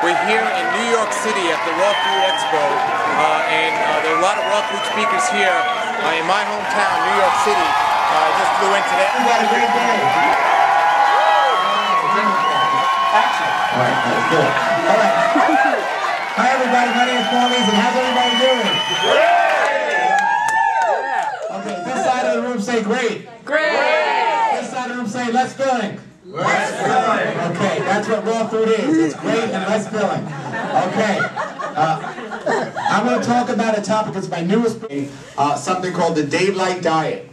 We're here in New York City at the Raw Food Expo, and there are a lot of raw food speakers here in my hometown, New York City. I just flew in today. We had a great day. Action. All right, that's good. All right. Hi, everybody. My name is Paulies, and how's everybody doing? Great! Okay, this side of the room say great. Great! This side of the room say less filling. Less filling. Okay, that's what raw food is. It's great and less filling. Okay. I'm going to talk about a topic. It's my newest book, something called the daylight diet.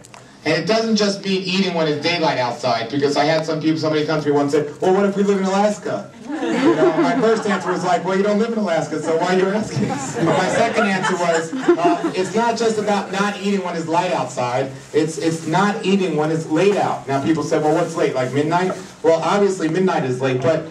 And it doesn't just mean eating when it's daylight outside, because I had somebody come to me once and said, well, what if we live in Alaska? You know, my first answer was like, well, you don't live in Alaska, so why are you asking? But my second answer was, it's not just about not eating when it's light outside, it's not eating when it's late out. Now people say, well, what's late, like midnight? Well, obviously midnight is late, but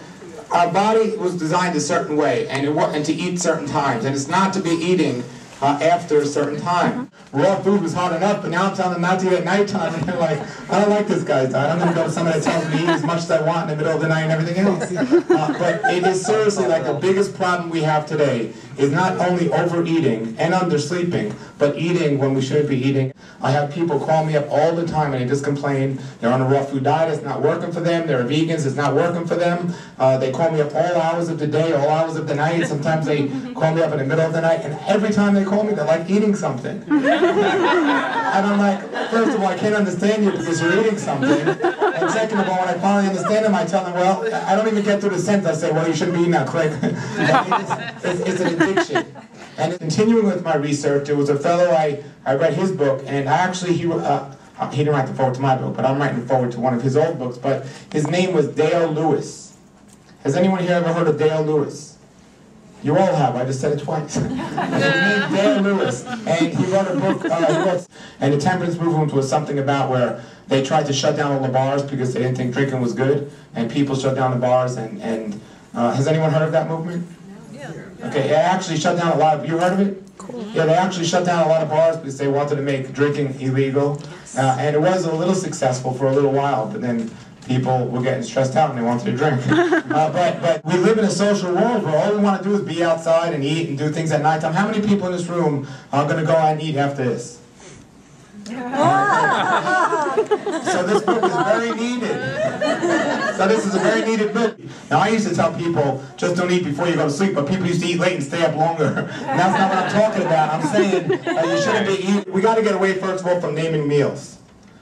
our body was designed a certain way, and to eat certain times, and it's not to be eating after a certain time. Raw food was hard enough, but now I'm telling them not to eat at nighttime, and they're like, I don't like this guy's diet. I'm going to go to somebody that tells me to eat as much as I want in the middle of the night and everything else. But it is seriously like the biggest problem we have today is not only overeating and undersleeping, but eating when we shouldn't be eating. I have people call me up all the time and they just complain they're on a raw food diet, it's not working for them, they're vegans, it's not working for them. They call me up all hours of the day, all hours of the night. Sometimes they call me up in the middle of the night, and every time they call me, they're like eating something. And I'm like, first of all, I can't understand you because you're eating something. And second of all, when I finally understand them, I tell them, well, I don't even get through the sentence. I say, well, you shouldn't be eating now, quick. It's an addiction. And continuing with my research, there was a fellow, I read his book, and he didn't write the forward to my book, but I'm writing the forward to one of his old books, but his name was Dale Lewis. Has anyone here ever heard of Dale Lewis? You all have, I just said it twice. His name's Dale Lewis, and he wrote a book, and the temperance movement was something about where they tried to shut down all the bars because they didn't think drinking was good, and people shut down the bars, and has anyone heard of that movement? Okay, it actually shut down a lot of, you heard of it? Cool. Yeah, they actually shut down a lot of bars because they wanted to make drinking illegal. And it was a little successful for a little while, but then people were getting stressed out and they wanted to drink. But we live in a social world where all we want to do is be outside and eat and do things at nighttime. How many people in this room are going to go out and eat after this? So this book is very needed. So this is a very needed book. Now I used to tell people, just don't eat before you go to sleep, but people used to eat late and stay up longer. And that's not what I'm talking about. I'm saying you shouldn't be eating. We got to get away, first of all, from naming meals.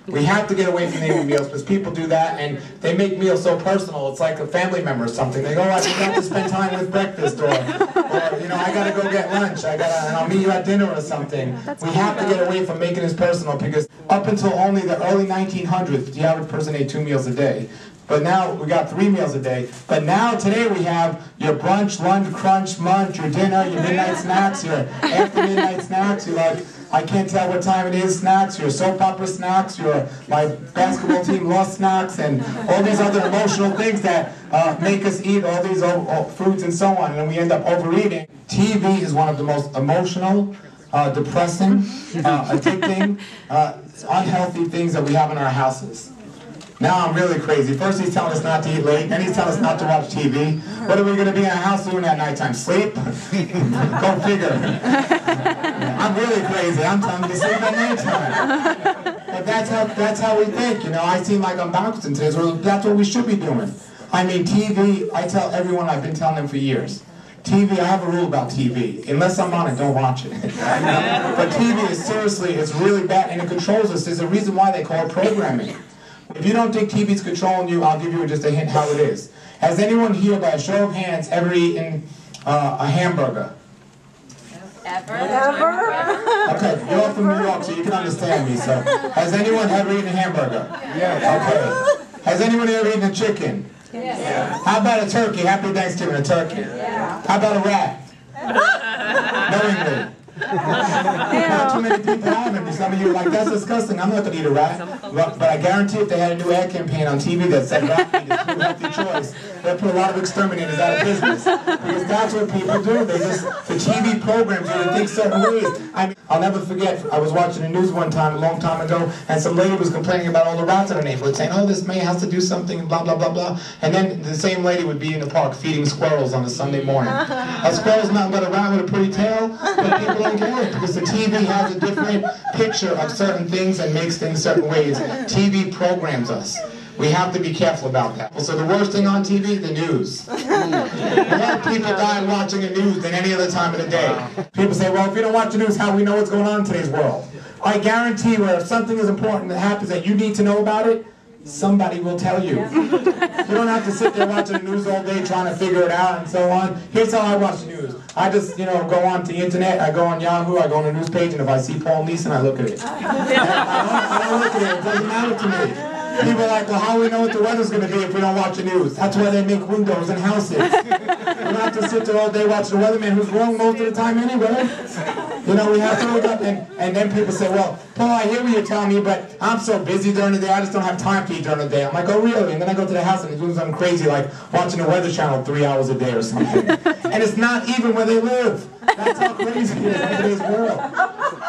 We have to get away from naming meals because people do that and they make meals so personal. It's like a family member or something. They go, I got to spend time with breakfast, or you know, I got to go get lunch. And I'll meet you at dinner or something. We have to get away from making this personal because up until only the early 1900s, the average person ate 2 meals a day. But now we got 3 meals a day. But now today we have your brunch, lunch, crunch, munch, your dinner, your midnight snacks, your after midnight snacks. You're like, I can't tell what time it is snacks, your soap opera snacks, your my basketball team lost snacks, and all these other emotional things that make us eat all these foods and so on, and then we end up overeating. TV is one of the most emotional, depressing, addicting, unhealthy things that we have in our houses. Now I'm really crazy. First he's telling us not to eat late, then he's telling us not to watch TV. What are we going to be in our house doing at nighttime? Sleep? Go figure. I'm really crazy. I'm telling you to sleep at nighttime. But that's how we think. You know, I seem like I'm backwards into this. Well, that's what we should be doing. I mean, TV, I tell everyone, I've been telling them for years. TV, I have a rule about TV. Unless I'm on it, don't watch it. But TV is seriously, it's really bad, and it controls us. There's a reason why they call it programming. If you don't think TV's controlling you, I'll give you just a hint how it is. Has anyone here, by a show of hands, ever eaten a hamburger? Ever? Okay, you're all from New York, so you can understand me. So, has anyone ever eaten a hamburger? Yes. Okay. Has anyone ever eaten a chicken? Yes. How about a turkey? Happy Thanksgiving, a turkey. Yeah. How about a rat? Knowingly. Not too many people haven't. Some of you are like, that's disgusting. I'm not going to eat a rat. But I guarantee if they had a new ad campaign on TV that said rat meat is a healthy choice, They'll put a lot of exterminators out of business. Because that's what people do. They just, the TV programs, they think certain ways. I mean, I'll never forget, I was watching the news one time, a long time ago, and some lady was complaining about all the rats in her neighborhood, saying, oh, this man has to do something, and blah, blah, blah, blah. And then the same lady would be in the park feeding squirrels on a Sunday morning. A squirrel's not but a rat with a pretty tail, but people don't get it, because the TV has a different picture of certain things and makes things certain ways. TV programs us. We have to be careful about that. So the worst thing on TV, the news. More people die watching the news than any other time of the day. People say, well, if you don't watch the news, how do we know what's going on in today's world? I guarantee you, if something is important that happens that you need to know about it, somebody will tell you. You don't have to sit there watching the news all day trying to figure it out and so on. Here's how I watch the news. I just, go on to the internet, I go on Yahoo, I go on the news page, and if I see Paul Nison, I look at it. I don't look at it. It doesn't matter to me. People are like, well, how do we know what the weather's going to be if we don't watch the news? That's why they make windows in houses. You don't have to sit there all day watching the weatherman, who's wrong most of the time anyway. We have to look up, and then people say, well, Paul, I hear what you're telling me, but I'm so busy during the day, I just don't have time for you during the day. I'm like, oh, really? And then I go to the house and he's doing something crazy, like watching the Weather Channel 3 hours a day or something. And it's not even where they live. That's how crazy it is in today's world.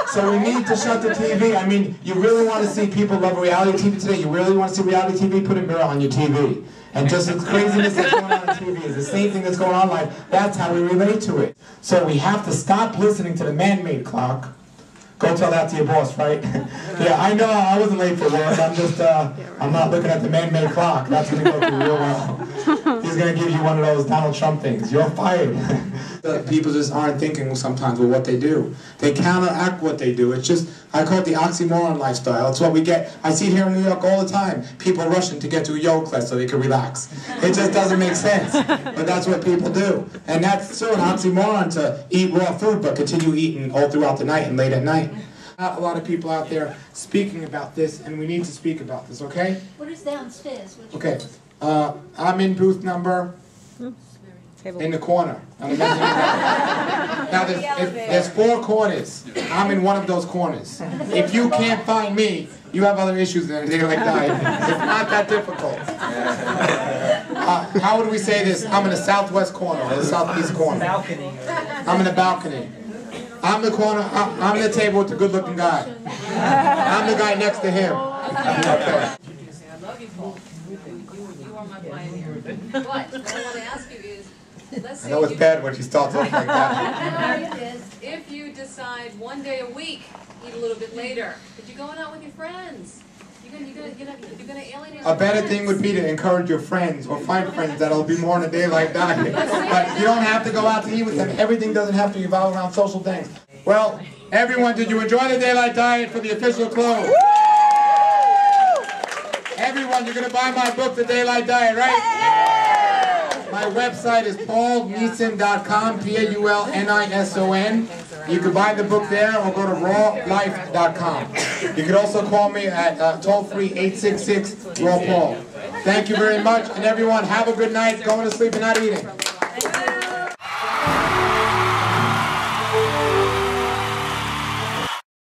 So we need to shut the TV. I mean, you really want to see people love reality TV today? You really want to see reality TV? Put a mirror on your TV. And just the craziness that's going on TV is the same thing that's going on in life. That's how we relate to it. So we have to stop listening to the man-made clock. Go tell that to your boss, right? Yeah, I know I wasn't late for work. I'm just, I'm not looking at the man-made clock. That's going to go through real well. He's going to give you one of those Donald Trump things. You're fired. People just aren't thinking sometimes with what they do. They counteract what they do. It's just, I call it the oxymoron lifestyle. It's what we get. I see it here in New York all the time. People rushing to get to a yoga class so they can relax. It just doesn't make sense. But that's what people do. And that's still an oxymoron to eat raw food but continue eating all throughout the night and late at night. A lot of people out there speaking about this, and we need to speak about this, okay? What is downstairs? Okay. I'm in booth number in the corner. Now there's 4 corners. I'm in one of those corners. If you can't find me, you have other issues than a day like that. It's not that difficult. How would we say this? I'm in the southwest corner or the southeast corner. I'm in the balcony. I'm the corner. I'm the table with the good-looking guy. I'm the guy next to him. Okay. I love you, Paul. You are my pioneer. But what I want to ask you is, let's say I know it's bad when she starts off like that. If you decide one day a week, eat a little bit later, but you're going out with your friends. You're gonna alienate A better thing would be to encourage your friends or find friends that'll be more on a day like that. But you don't have to go out to eat with them. Everything doesn't have to revolve around social things. Well, everyone, did you enjoy the Daylight Diet for the official close? Everyone, you're going to buy my book, The Daylight Diet, right? My website is paulnison.com, Paulnison. You can buy the book there or go to rawlife.com. You can also call me at toll-free 866-RAW-PAUL. Thank you very much, and everyone, have a good night. Going to sleep and not eating.